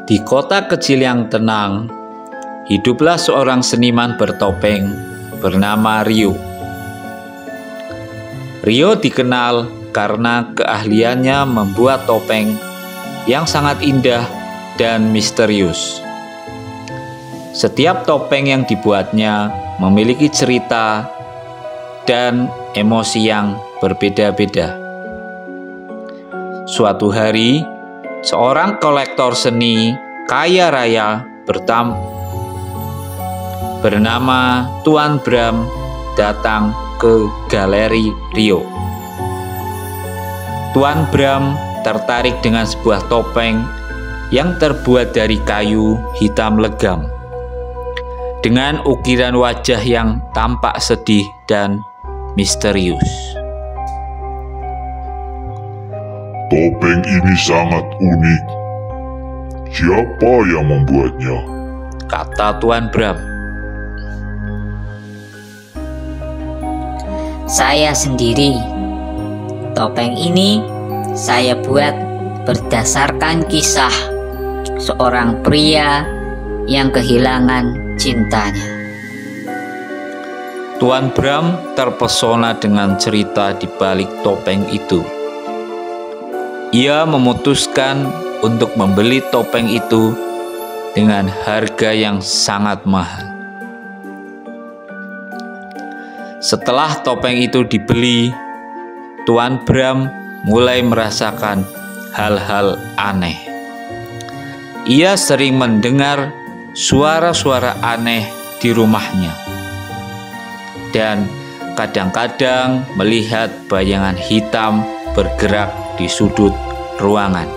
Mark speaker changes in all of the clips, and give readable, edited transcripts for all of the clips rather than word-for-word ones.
Speaker 1: Di kota kecil yang tenang, hiduplah seorang seniman bertopeng bernama Rio. Rio dikenal karena keahliannya membuat topeng yang sangat indah dan misterius. Setiap topeng yang dibuatnya memiliki cerita dan emosi yang berbeda-beda. Suatu hari, seorang kolektor seni kaya raya bernama Tuan Bram datang ke galeri Rio. Tuan Bram tertarik dengan sebuah topeng yang terbuat dari kayu hitam legam, dengan ukiran wajah yang tampak sedih dan misterius.
Speaker 2: Topeng ini sangat unik. Siapa yang membuatnya?
Speaker 1: Kata Tuan Bram.
Speaker 3: Saya sendiri. Topeng ini saya buat berdasarkan kisah seorang pria yang kehilangan cintanya.
Speaker 1: Tuan Bram terpesona dengan cerita di balik topeng itu. Ia memutuskan untuk membeli topeng itu dengan harga yang sangat mahal. Setelah topeng itu dibeli, Tuan Bram mulai merasakan hal-hal aneh. Ia sering mendengar suara-suara aneh di rumahnya, dan kadang-kadang melihat bayangan hitam bergerak di sudut ruangan.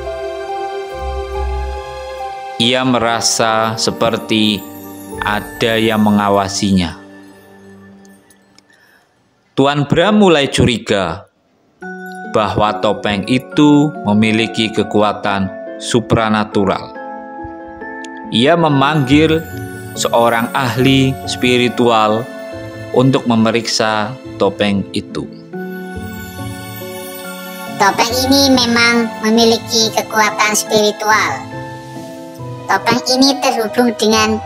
Speaker 1: Ia merasa seperti ada yang mengawasinya. Tuan Bram mulai curiga bahwa topeng itu memiliki kekuatan supranatural. Ia memanggil seorang ahli spiritual untuk memeriksa topeng itu.
Speaker 4: Topeng ini memang memiliki kekuatan spiritual. Topeng ini terhubung dengan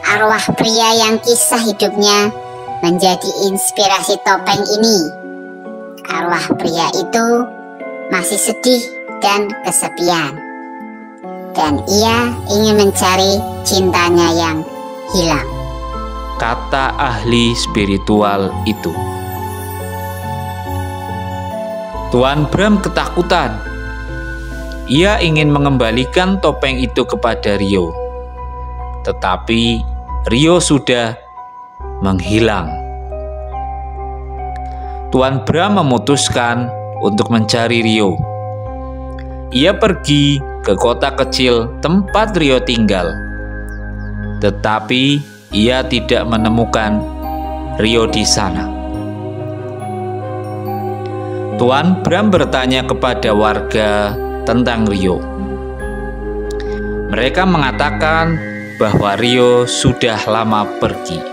Speaker 4: arwah pria yang kisah hidupnya menjadi inspirasi topeng ini. Arwah pria itu masih sedih dan kesepian, dan ia ingin mencari cintanya yang hilang.
Speaker 1: Kata ahli spiritual itu. Tuan Bram ketakutan. Ia ingin mengembalikan topeng itu kepada Rio, tetapi Rio sudah menghilang. Tuan Bram memutuskan untuk mencari Rio. Ia pergi ke kota kecil tempat Rio tinggal, tetapi ia tidak menemukan Rio di sana. Tuan Bram bertanya kepada warga tentang Rio. Mereka mengatakan bahwa Rio sudah lama pergi.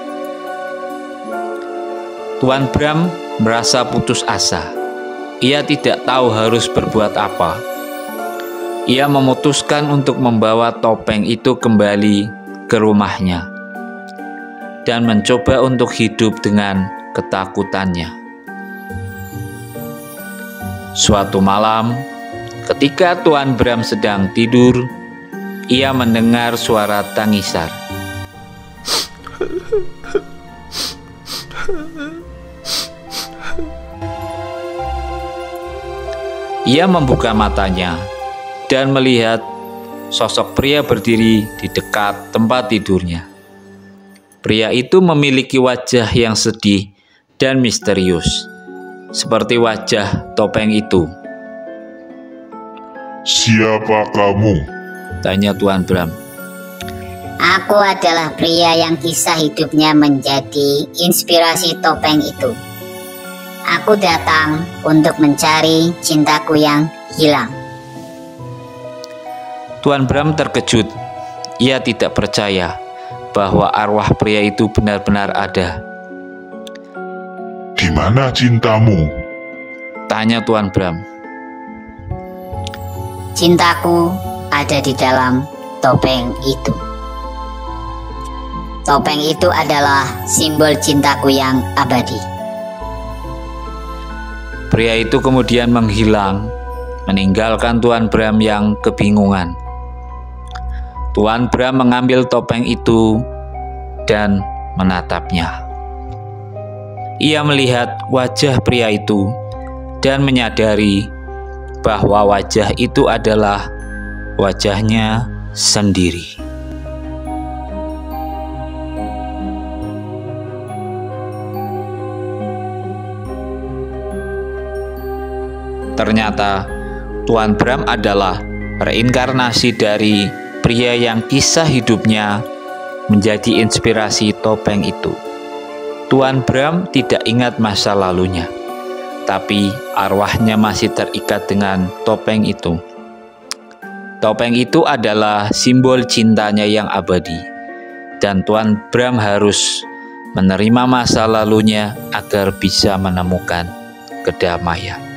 Speaker 1: Tuan Bram merasa putus asa. Ia tidak tahu harus berbuat apa. Ia memutuskan untuk membawa topeng itu kembali ke rumahnya dan mencoba untuk hidup dengan ketakutannya. Suatu malam, ketika Tuan Bram sedang tidur, ia mendengar suara tangisan. Ia membuka matanya dan melihat sosok pria berdiri di dekat tempat tidurnya. Pria itu memiliki wajah yang sedih dan misterius, seperti wajah topeng itu.
Speaker 2: Siapa kamu?
Speaker 1: Tanya Tuan Bram.
Speaker 4: Aku adalah pria yang kisah hidupnya menjadi inspirasi topeng itu. Aku datang untuk mencari cintaku yang hilang.
Speaker 1: Tuan Bram terkejut. Ia tidak percaya bahwa arwah pria itu benar-benar ada.
Speaker 2: Di mana cintamu?
Speaker 1: Tanya Tuan Bram.
Speaker 4: Cintaku ada di dalam topeng itu. Topeng itu adalah simbol cintaku yang abadi.
Speaker 1: Pria itu kemudian menghilang, meninggalkan Tuan Bram yang kebingungan. Tuan Bram mengambil topeng itu dan menatapnya. Ia melihat wajah pria itu dan menyadari bahwa wajah itu adalah wajahnya sendiri. Ternyata Tuan Bram adalah reinkarnasi dari pria yang kisah hidupnya menjadi inspirasi topeng itu. Tuan Bram tidak ingat masa lalunya, tapi arwahnya masih terikat dengan topeng itu. Topeng itu adalah simbol cintanya yang abadi, dan Tuan Bram harus menerima masa lalunya agar bisa menemukan kedamaian.